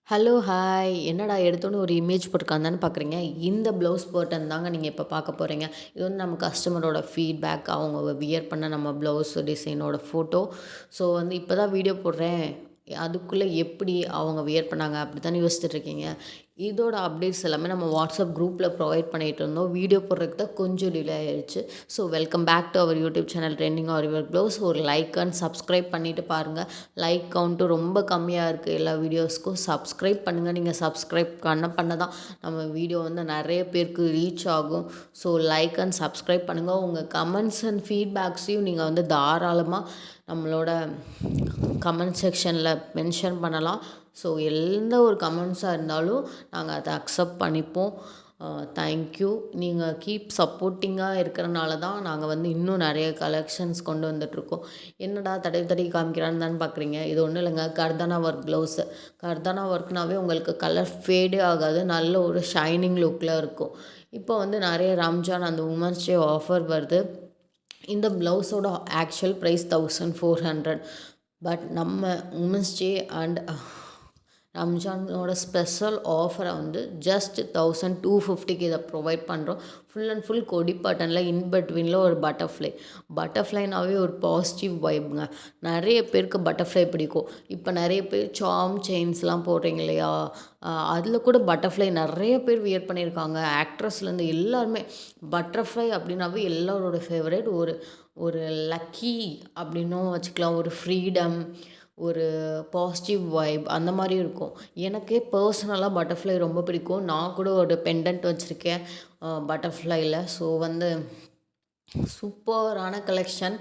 Hello, hi. என்னடா எடுத்தோனே ஒரு இமேஜ் போட்டுருக்கான் தானே பார்க்குறீங்க. இந்த ப்ளவுஸ் பர்டன் தாங்க நீங்க இப்ப பார்க்க போறீங்க. இது வந்து நம்ம கஸ்டமரோட ஃபீட்பேக். அவங்க வியர் பண்ண நம்ம ப்ளவுஸ் டிசைனோட ஃபோட்டோ. ஸோ வந்து இப்ப தான் வீடியோ போடுறேன். அதுக்குள்ள எப்படி அவங்க வியர் பண்ணாங்க அப்படி தானே யோசிச்சுட்டு இருக்கீங்க. இதோட அப்டேட்ஸ் எல்லாமே நம்ம வாட்ஸ்அப் குரூப்பில் ப்ரொவைட் பண்ணிட்டு இருந்தோம். வீடியோ போடுறதுக்கு தான் கொஞ்சம் டிலே ஆயிடுச்சு. So welcome back to our YouTube channel trending or your blouse. ஒரு லைக் அண்ட் சப்ஸ்கிரைப் பண்ணிட்டு பாருங்கள். லைக் கவுண்ட்டு ரொம்ப கம்மியாக இருக்குது எல்லா வீடியோஸ்க்கும். சப்ஸ்கிரைப் பண்ணுங்கள். நீங்கள் சப்ஸ்கிரைப் பண்ண தான் நம்ம வீடியோ வந்து நிறைய பேருக்கு ரீச் ஆகும். ஸோ லைக் அண்ட் சப்ஸ்கிரைப் பண்ணுங்கள். உங்கள் கமெண்ட்ஸ் அண்ட் ஃபீட்பேக்ஸையும் நீங்கள் வந்து தாராளமாக நம்மளோட கமெண்ட் செக்ஷனில் மென்ஷன் பண்ணலாம். ஸோ எந்த ஒரு கமெண்ட்ஸாக இருந்தாலும் நாங்கள் அதை அக்செப்ட் பண்ணிப்போம். தேங்க்யூ. நீங்கள் கீப் சப்போர்ட்டிங்காக இருக்கிறனால தான் நாங்கள் வந்து இன்னும் நிறைய கலெக்ஷன்ஸ் கொண்டு வந்துட்ருக்கோம். என்னடா தடவி தடவி காமிக்கிறான்னு தானே பார்க்குறீங்க. இது ஒன்றும் இல்லைங்க, கர்தானா ஒர்க் ப்ளவுஸு. கர்தானா ஒர்க்னாவே உங்களுக்கு கலர் ஃபேடே ஆகாது. நல்ல ஒரு ஷைனிங் லுக்கில் இருக்கும். இப்போ வந்து நிறைய ரம்ஜான் அந்த உமன்ஸ் டே ஆஃபர் வருது. இந்த ப்ளவுஸோட ஆக்சுவல் ப்ரைஸ் 1400. பட் நம்ம உமன்ஸ் டே அண்ட் ரம்ஜானோட ஸ்பெஷல் ஆஃபரை வந்து ஜஸ்ட் 1250க்கு இதை ப்ரொவைட் பண்ணுறோம். ஃபுல் அண்ட் ஃபுல் கொடி பட்டனில் இன்பிட்வீனில் ஒரு பட்டர்ஃப்ளைனாவே ஒரு பாசிட்டிவ் வைப்புங்க. நிறைய பேருக்கு பட்டர்ஃப்ளை பிடிக்கும். இப்போ நிறைய பேர் சாம் செயின்ஸ்லாம் போடுறீங்க இல்லையா, அதில் கூட பட்டர்ஃப்ளை நிறைய பேர் வியர் பண்ணியிருக்காங்க. ஆக்ட்ரஸ்லேருந்து எல்லாருமே பட்டர்ஃப்ளை அப்படின்னாவே எல்லாரோட ஃபேவரேட். ஒரு ஒரு லக்கி அப்படின்னும் வச்சுக்கலாம். ஒரு ஃப்ரீடம், ஒரு பாசிட்டிவ் வைப் அந்த மாதிரி இருக்கும். எனக்கே பர்சனலாக பட்டர்ஃப்ளை ரொம்ப பிடிக்கும். நான் கூட ஒரு பெண்டன்ட் வச்சுருக்கேன் பட்டர்ஃப்ளைல. ஸோ வந்து சூப்பரான கலெக்ஷன்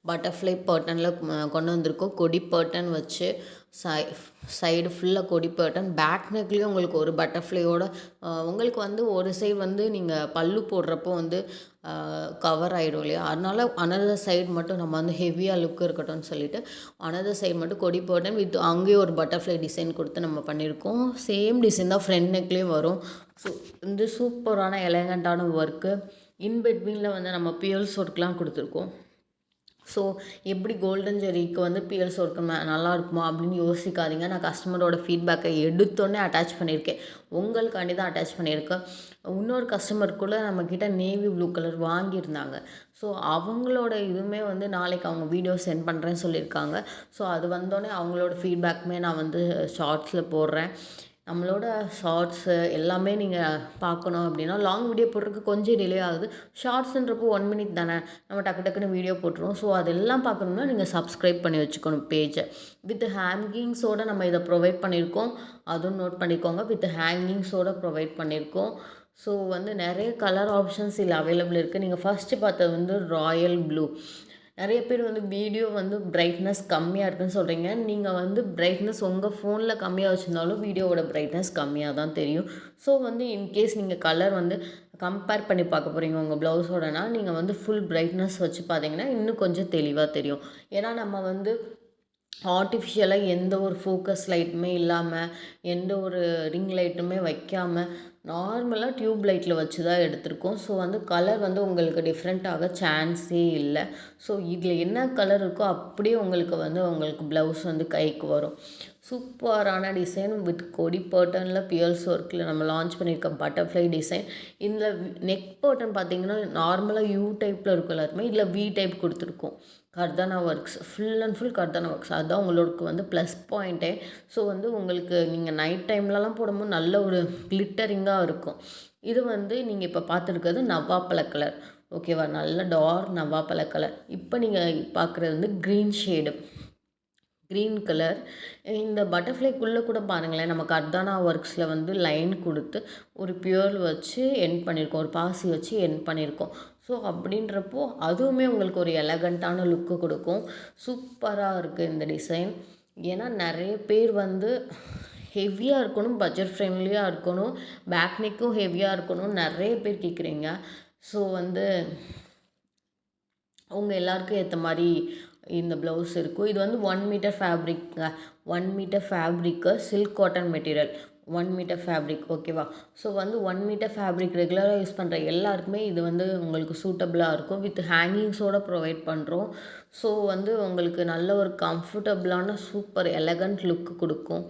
பட்டர்ஃப்ளை பேட்டர்னில் கொண்டு வந்திருக்கோம். கொடி பேட்டர்ன் வச்சு சை சைடு ஃபுல்லாக கொடி பேட்டர்ன், பேக் நெக்லேயும் உங்களுக்கு ஒரு பட்டர்ஃப்ளையோட உங்களுக்கு வந்து ஒரு சைடு வந்து நீங்கள் பல்லு போடுறப்போ வந்து கவர் ஆகிடும் இல்லையா, அதனால் அனதர் சைடு மட்டும் நம்ம வந்து ஹெவியாக லுக் இருக்கட்டும்னு சொல்லிட்டு அனதர் சைடு மட்டும் கொடி பேட்டர்ன் வித் அங்கேயும் ஒரு பட்டர்ஃப்ளை டிசைன் கொடுத்து நம்ம பண்ணியிருக்கோம். சேம் டிசைன் தான் ஃப்ரண்ட் நெக்லேயும் வரும். ஸோ இந்த சூப்பரான எலகண்ட்டான ஒர்க்கு. இன்பிட்வீனில் வந்து நம்ம பியர்ஸ் ஒர்க்லாம் கொடுத்துருக்கோம். ஸோ எப்படி கோல்டன் ஜெரிக்கு வந்து பியர்ஸ் ஒர்க்கு நல்லா இருக்குமா அப்படின்னு யோசிக்காதீங்க. நான் கஸ்டமரோட ஃபீட்பேக்கை எடுத்தோடனே அட்டாச் பண்ணியிருக்கேன். உங்களுக்காண்டி தான் அட்டாச் பண்ணியிருக்கேன். இன்னொரு கஸ்டமருக்குள்ளே நம்மக்கிட்ட நேவி ப்ளூ கலர் வாங்கியிருந்தாங்க. ஸோ அவங்களோட இதுவுமே வந்து நாளைக்கு அவங்க வீடியோ சென்ட் பண்ணுறேன்னு சொல்லியிருக்காங்க. ஸோ அது வந்தோடனே அவங்களோட ஃபீட்பேக்குமே நான் வந்து ஷார்ட்ஸில் போடுறேன். நம்மளோட ஷார்ட்ஸு எல்லாமே நீங்கள் பார்க்கணும் அப்படின்னா லாங் வீடியோ போடுறதுக்கு கொஞ்சம் டிலே ஆகுது. ஷார்ட்ஸுன்றப்போ 1 மினிட் தானே, நம்ம டக்கு டக்குன்னு வீடியோ போட்டுருவோம். ஸோ அதெல்லாம் பார்க்கணுன்னா நீங்கள் சப்ஸ்கிரைப் பண்ணி வச்சுக்கணும் பேஜை. வித் ஹேங்கிங்ஸோடு நம்ம இதை ப்ரொவைட் பண்ணியிருக்கோம். அதுவும் நோட் பண்ணிக்கோங்க. வித் ஹேங்கிங்ஸோடு ப்ரொவைட் பண்ணியிருக்கோம். ஸோ வந்து நிறைய கலர் ஆப்ஷன்ஸ் இதில் அவைலபிள் இருக்குது. நீங்கள் ஃபஸ்ட்டு பார்த்தது வந்து ராயல் ப்ளூ. நிறைய பேர் வந்து வீடியோ வந்து பிரைட்னஸ் கம்மியாக இருக்குன்னு சொல்கிறீங்க. நீங்கள் வந்து பிரைட்னஸ் உங்கள் ஃபோனில் கம்மியாக வச்சுருந்தாலும் வீடியோவோட பிரைட்னஸ் கம்மியாக தான் தெரியும். ஸோ வந்து இன்கேஸ் நீங்கள் கலர் வந்து கம்பேர் பண்ணி பார்க்க போகிறீங்க உங்கள் ப்ளவுஸோடனா, நீங்கள் வந்து ஃபுல் பிரைட்னஸ் வச்சு பார்த்தீங்கன்னா இன்னும் கொஞ்சம் தெளிவாக தெரியும். ஏன்னா நம்ம வந்து ஆர்டிஃபிஷியலாக எந்த ஒரு ஃபோக்கஸ் லைட்டுமே இல்லாமல், எந்த ஒரு ரிங் லைட்டுமே வைக்காமல், நார்மலாக டியூப் லைட்டில் வச்சு தான் எடுத்திருக்கோம். ஸோ வந்து கலர் வந்து உங்களுக்கு டிஃப்ரெண்ட் ஆக சான்ஸே இல்லை. ஸோ இதில் என்ன கலர் இருக்கோ அப்படியே உங்களுக்கு வந்து உங்களுக்கு ப்ளவுஸ் வந்து கைக்கு வரும். சூப்பரான டிசைன் வித் கொடி பேட்டர்னில் பியர்ஸ் ஒர்க்கில் நம்ம லான்ச் பண்ணியிருக்க பட்டர்ஃப்ளை டிசைன். இதில் நெக் பேட்டர்ன் பார்த்தீங்கன்னா நார்மலாக யூ டைப்பில் இருக்கும் எல்லாருமே. இதில் வி டைப் கொடுத்துருக்கோம். கர்தானா ஒர்க்ஸ், ஃபுல் அண்ட் ஃபுல் கர்தானா ஒர்க்ஸ். அதுதான் உங்களுக்கு வந்து ப்ளஸ் பாயிண்ட்டே. ஸோ வந்து உங்களுக்கு நீங்கள் நைட் டைம்லலாம் போடும்போது நல்ல ஒரு கிளிட்டரிங்காக இருக்கும். இது வந்து நீங்கள் இப்போ பார்த்துருக்கிறது நவாப்பழ கலர். ஓகேவா, நல்ல டார்க் நவாப்பழ கலர். இப்போ நீங்கள் பார்க்குறது வந்து க்ரீன் ஷேடு, க்ரீன் கலர். இந்த பட்டர்ஃப்ளைக்குள்ளே கூட பாருங்களேன், நம்ம கர்தானா ஒர்க்ஸில் வந்து லைன் கொடுத்து ஒரு பியூர் வச்சு எண்ட் பண்ணியிருக்கோம். ஒரு பாசி வச்சு எண்ட் பண்ணியிருக்கோம். ஸோ அப்படின்றப்போ அதுவுமே உங்களுக்கு ஒரு எலகண்ட்டான லுக்கு கொடுக்கும். சூப்பராக இருக்குது இந்த டிசைன். ஏன்னா நிறைய பேர் வந்து ஹெவியாக இருக்கணும், பட்ஜெட் ஃப்ரெண்ட்லியாக இருக்கணும், பேக் நெக்கும் ஹெவியாக இருக்கணும் நிறைய பேர் கேட்குறீங்க. ஸோ வந்து அவங்க எல்லாருக்கும் ஏற்ற மாதிரி இந்த ப்ளவுஸ் இருக்கும். இது வந்து 1 மீட்டர் ஃபேப்ரிக்ங்க. 1 மீட்டர் ஃபேப்ரிக்கு silk cotton material. 1 meter fabric ஓகேவா. ஸோ வந்து 1 மீட்டர் ஃபேப்ரிக் ரெகுலராக யூஸ் பண்ணுற எல்லாருக்குமே இது வந்து உங்களுக்கு சூட்டபுளாக இருக்கும். வித் ஹேங்கிங்ஸோடு ப்ரொவைட் பண்ணுறோம். ஸோ வந்து உங்களுக்கு நல்ல ஒரு கம்ஃபர்டபுளான சூப்பர் எலகண்ட் லுக் கொடுக்கும்.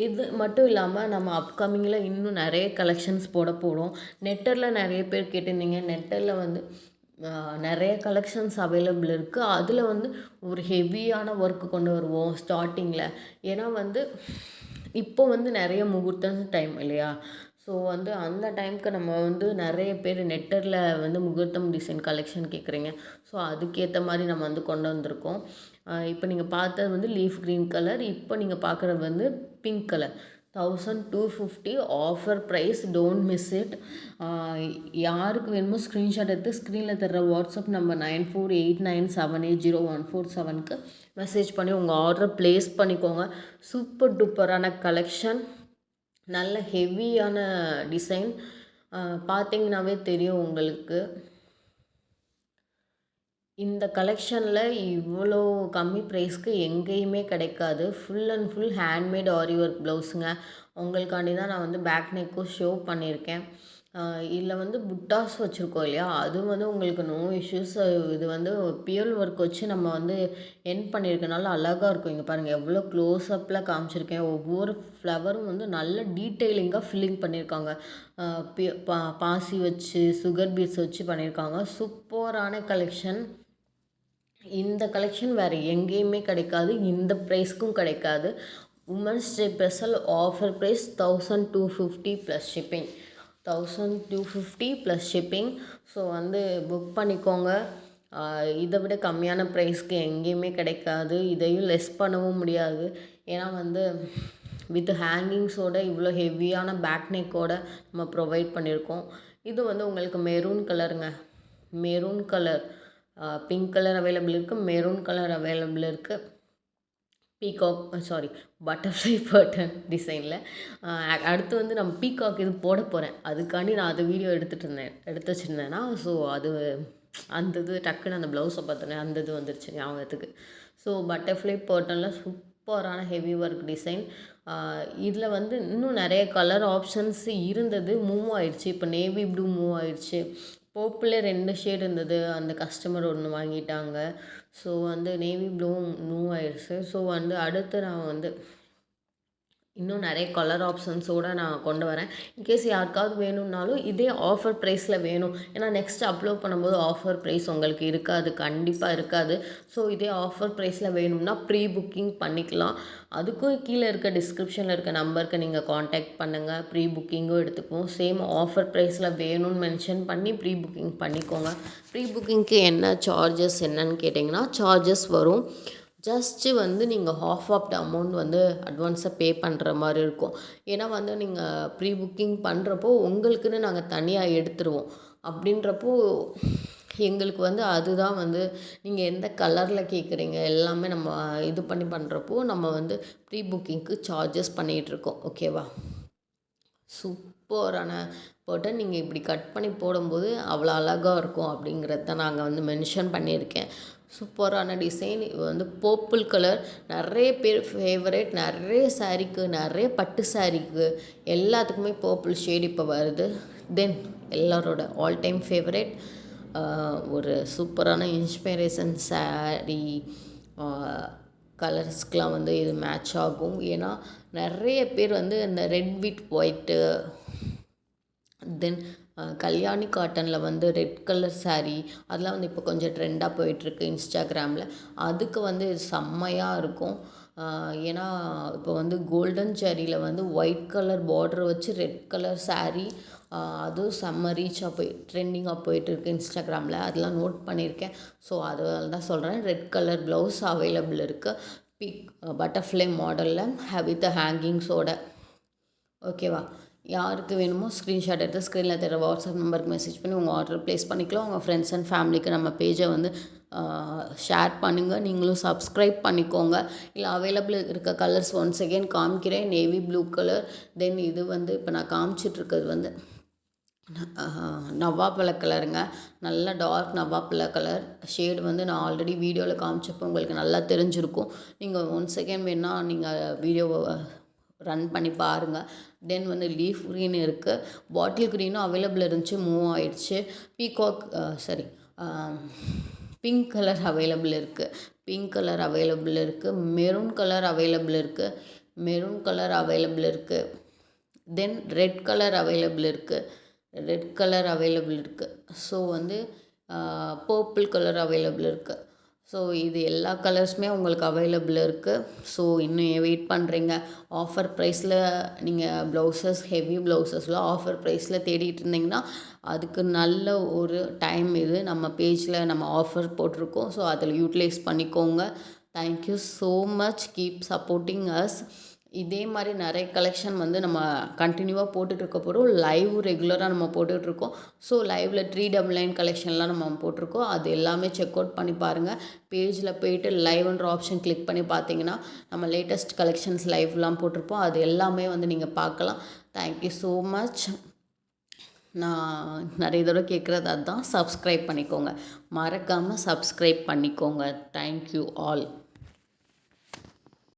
இது மட்டும் இல்லாமல் நம்ம அப்கமிங்கில் இன்னும் நிறைய கலெக்ஷன்ஸ் போகிறோம். நெட்டரில் நிறைய பேர் கேட்டிருந்தீங்க. நெட்டரில் வந்து நிறைய கலெக்ஷன்ஸ் அவைலபிள் இருக்குது. அதில் வந்து ஒரு ஹெவியான ஒர்க்கு கொண்டு வருவோம் ஸ்டார்டிங்கில். ஏன்னா வந்து இப்போ வந்து நிறைய முகூர்த்தம் டைம் இல்லையா. ஸோ வந்து அந்த டைமுக்கு நம்ம வந்து நிறைய பேர் நெட்டரில் வந்து முகூர்த்தம் டிசைன் கலெக்ஷன் கேட்குறீங்க. ஸோ அதுக்கேற்ற மாதிரி நம்ம வந்து கொண்டு வந்திருக்கோம். இப்போ நீங்கள் பார்த்தது வந்து லீஃப் க்ரீன் கலர். இப்போ நீங்கள் பார்க்குறது வந்து pink colour. 1250 offer price. Don't miss it. யாருக்கு வேணுமோ ஸ்க்ரீன்ஷாட் எடுத்து ஸ்க்ரீனில் தர்ற வாட்ஸ்அப் நம்பர் 9489780147க்கு மெசேஜ் பண்ணி உங்கள் ஆர்டரை ப்ளேஸ் பண்ணிக்கோங்க. சூப்பர் டூப்பரான கலெக்ஷன், நல்ல ஹெவியான டிசைன். பார்த்தீங்கன்னாவே தெரியும் உங்களுக்கு. இந்த கலெக்ஷனில் இவ்வளோ கம்மி ப்ரைஸ்க்கு எங்கேயுமே கிடைக்காது. Full and full handmade aari work ப்ளவுஸுங்க. உங்களுக்காண்டி தான் நான் வந்து பேக் நெக்கும் ஷோ பண்ணியிருக்கேன். இதில் வந்து புட்டாஸ் வச்சுருக்கோம் இல்லையா, அது வந்து உங்களுக்கு நோ இஷ்யூஸ். இது வந்து பியல் ஒர்க் வச்சு நம்ம வந்து எண்ட் பண்ணியிருக்கனால அழகாக இருக்கும். இங்கே பாருங்கள் எவ்வளோ க்ளோஸ்அப்பில் காமிச்சிருக்கேன். ஒவ்வொரு ஃப்ளவரும் வந்து நல்ல டீட்டெயிலிங்காக ஃபில்லிங் பண்ணியிருக்காங்க. பாசி வச்சு சுகர் பீட்ஸ் வச்சு பண்ணியிருக்காங்க. சூப்பரான கலெக்ஷன். இந்த கலெக்ஷன் வேறு எங்கேயுமே கிடைக்காது. இந்த ப்ரைஸ்க்கும் கிடைக்காது. Women's day special offer price 1250 plus shipping. 1250 plus shipping. So வந்து புக் பண்ணிக்கோங்க. இதை விட கம்மியான ப்ரைஸ்க்கு எங்கேயுமே கிடைக்காது. இதையும் லெஸ் பண்ணவும் முடியாது. ஏன்னா வந்து வித் ஹேங்கிங்ஸோட இவ்வளோ ஹெவியான பேக் நெக்கோட நம்ம ப்ரொவைட் பண்ணியிருக்கோம். இது வந்து உங்களுக்கு மெரூன் கலருங்க. Maroon colour, pink colour available இருக்குது. மெரூன் கலர் அவைலபிள் இருக்குது. பட்டர்ஃப்ளை பேட்டர்ன் டிசைனில். அடுத்து வந்து நம்ம பீகாக் இது போட போகிறேன். அதுக்காண்டி நான் அது வீடியோ எடுத்து வச்சுருந்தேன்னா, ஸோ அது அந்த இது டக்குன்னு அந்த ப்ளவுஸை பார்த்தோன்னே அந்த இது வந்துருச்சு ஞாபகத்துக்கு. ஸோ பட்டர்ஃப்ளை பேட்டர்னில் சூப்பரான ஹெவி ஒர்க் டிசைன். இதில் வந்து இன்னும் நிறைய கலர் ஆப்ஷன்ஸ் இருந்தது, மூவ் ஆயிடுச்சு. இப்போ நேவி ப்ளூ மூவ் ஆயிடுச்சு. பர்பிளே 2 ஷேட் இருந்தது, அந்த கஸ்டமர் ஒன்று வாங்கிட்டாங்க. ஸோ வந்து நேவி ப்ளூவும் மூவ் ஆயிடுச்சு. ஸோ வந்து அடுத்து நான் வந்து இன்னும் நிறைய கலர் ஆப்ஷன்ஸோடு நான் கொண்டு வரேன். இன்கேஸ் யாருக்காவது வேணும்னாலும் இதே ஆஃபர் ப்ரைஸில் வேணும். ஏன்னா நெக்ஸ்ட் அப்லோட் பண்ணும்போது ஆஃபர் ப்ரைஸ் உங்களுக்கு இருக்காது, கண்டிப்பாக இருக்காது. ஸோ இதே ஆஃபர் ப்ரைஸில் வேணும்னா ப்ரீ புக்கிங் பண்ணிக்கலாம். அதுக்கும் கீழே இருக்க டிஸ்கிரிப்ஷனில் இருக்க நம்பருக்கு நீங்கள் காண்டாக்ட் பண்ணுங்கள். ப்ரீ புக்கிங்கும் எடுத்துக்குவோம். சேம் ஆஃபர் ப்ரைஸில் வேணும்னு மென்ஷன் பண்ணி ப்ரீ புக்கிங் பண்ணிக்கோங்க. ப்ரீ புக்கிங்க்கு என்ன சார்ஜஸ் என்னன்னு கேட்டிங்கன்னா, சார்ஜஸ் வரும். ஜஸ்ட்டு வந்து நீங்கள் ஹாஃப் ஆஃப் த அமௌண்ட் வந்து அட்வான்ஸாக பே பண்ணுற மாதிரி இருக்கும். ஏன்னா வந்து நீங்கள் ப்ரீ புக்கிங் பண்ணுறப்போ உங்களுக்குன்னு நாங்கள் தனியாக எடுத்துருவோம். அப்படின்றப்போ எங்களுக்கு வந்து அதுதான் வந்து நீங்கள் எந்த கலரில் கேட்குறீங்க எல்லாமே நம்ம இது பண்ணி பண்ணுறப்போ நம்ம வந்து ப்ரீ புக்கிங்க்கு சார்ஜஸ் பண்ணிகிட்ருக்கோம். ஓகேவா. சூப்பரான பேட்டர்ன். நீங்கள் இப்படி கட் பண்ணி போடும்போது அவ்வளோ அழகாக இருக்கும் அப்படிங்கிறது தான் நாங்கள் வந்து மென்ஷன் பண்ணியிருக்கேன். சூப்பரான டிசைன். இது வந்து பர்பிள் கலர் நிறைய பேர் ஃபேவரேட். நிறைய சாரீக்கு, நிறைய பட்டு சாரீக்கு எல்லாத்துக்குமே பர்பிள் ஷேட் இப்போ வருது. தென் எல்லாரோட ஆல் டைம் ஃபேவரேட் ஒரு சூப்பரான இன்ஸ்பிரேஷன் சாரீ கலர்ஸ்க்கெலாம் வந்து இது மேட்ச் ஆகும். ஏன்னா நிறைய பேர் வந்து இந்த ரெட் வித் ஒயிட்டு, தென் கல்யாணி காட்டனில் வந்து ரெட் கலர் சாரீ அதெல்லாம் வந்து இப்போ கொஞ்சம் ட்ரெண்டாக போயிட்டுருக்கு இன்ஸ்டாகிராமில். அதுக்கு வந்து செம்மையாக இருக்கும். ஏன்னா இப்போ வந்து கோல்டன் ஜரியில் வந்து ஒயிட் கலர் பார்டர் வச்சு ரெட் கலர் சாரீ அதுவும் செம்ம ரீச்சாக ட்ரெண்டிங்காக போயிட்டுருக்கு இன்ஸ்டாகிராமில். அதெல்லாம் நோட் பண்ணியிருக்கேன். ஸோ அதனால தான் சொல்கிறேன். ரெட் கலர் ப்ளவுஸ் அவைலபிள் இருக்குது பட்டர்ஃப்ளை மாடலில் வித் ஹேங்கிங்ஸோட. ஓகேவா. யாருக்கு வேணுமோ ஸ்க்ரீன்ஷாட் எடுத்து ஸ்க்ரீனில் தர வாட்ஸ்அப் நம்பருக்கு மெசேஜ் பண்ணி உங்கள் ஆர்டர் ப்ளேஸ் பண்ணிக்கலாம். உங்கள் ஃப்ரெண்ட்ஸ் அண்ட் ஃபேமிலிக்கு நம்ம பேஜை வந்து ஷேர் பண்ணுங்கள். நீங்களும் சப்ஸ்கிரைப் பண்ணிக்கோங்க. இல்லை அவைலபிள் இருக்க கலர்ஸ் ஒன்ஸ் அகெயின் காமிக்கிறேன். நேவி ப்ளூ கலர், தென் இது வந்து இப்போ நான் காமிச்சிட்ருக்கிறது வந்து நவாப்பழ கலருங்க. நல்ல டார்க் நவாப்பழ கலர் ஷேடு வந்து நான் ஆல்ரெடி வீடியோவில் காமிச்சப்போ உங்களுக்கு நல்லா தெரிஞ்சிருக்கும். நீங்கள் ஒன்ஸ் அகெயின் வேணால் நீங்கள் வீடியோவை ரன் பண்ணி பாருங்கள். தென் வந்து லீஃப் க்ரீன் இருக்குது, பாட்டில் க்ரீனும் அவைலபிள் இருந்துச்சு, மூவ் ஆயிடுச்சு. Peacock sorry pink colour available இருக்குது, பிங்க் கலர் அவைலபிள் இருக்குது, மெரூன் கலர் அவைலபிள் இருக்குது, மெரூன் கலர் அவைலபிள் இருக்குது. தென் ரெட் கலர் அவைலபிள் இருக்குது, ரெட் கலர் அவைலபிள் இருக்குது. ஸோ வந்து பர்பிள் கலர் அவைலபிள் இருக்குது. ஸோ இது எல்லா கலர்ஸுமே உங்களுக்கு அவைலபிள் இருக்குது. ஸோ இன்னும் வெயிட் பண்ணுறீங்க? ஆஃபர் ப்ரைஸில் நீங்கள் ப்ளவுசஸ், ஹெவி ப்ளவுசஸ்லாம் ஆஃபர் ப்ரைஸில் தேடிட்டு இருந்தீங்கன்னா அதுக்கு நல்ல ஒரு டைம் இது. நம்ம பேஜில் நம்ம ஆஃபர் போட்டிருக்கோம். ஸோ அதில் யூட்டிலைஸ் பண்ணிக்கோங்க. Thank you so much. Keep supporting us. இதே மாதிரி நிறைய கலெக்ஷன் வந்து நம்ம கண்டினியூவாக போட்டுட்ருக்க போகிறோம். லைவ் ரெகுலராக நம்ம போட்டுட்ருக்கோம். ஸோ லைவில் 399 கலெக்ஷன்லாம் நம்ம போட்டிருக்கோம். அது எல்லாமே செக் அவுட் பண்ணி பாருங்கள். பேஜில் போயிட்டு லைவ்ன்ற ஆப்ஷன் கிளிக் பண்ணி பார்த்தீங்கன்னா நம்ம லேட்டஸ்ட் கலெக்ஷன்ஸ் லைவ்லாம் போட்டிருப்போம். அது எல்லாமே வந்து நீங்கள் பார்க்கலாம். Thank you so much. நான் நிறைய தடவை கேட்குறது அதுதான், சப்ஸ்கிரைப் பண்ணிக்கோங்க. மறக்காமல் சப்ஸ்கிரைப் பண்ணிக்கோங்க. Thank you all.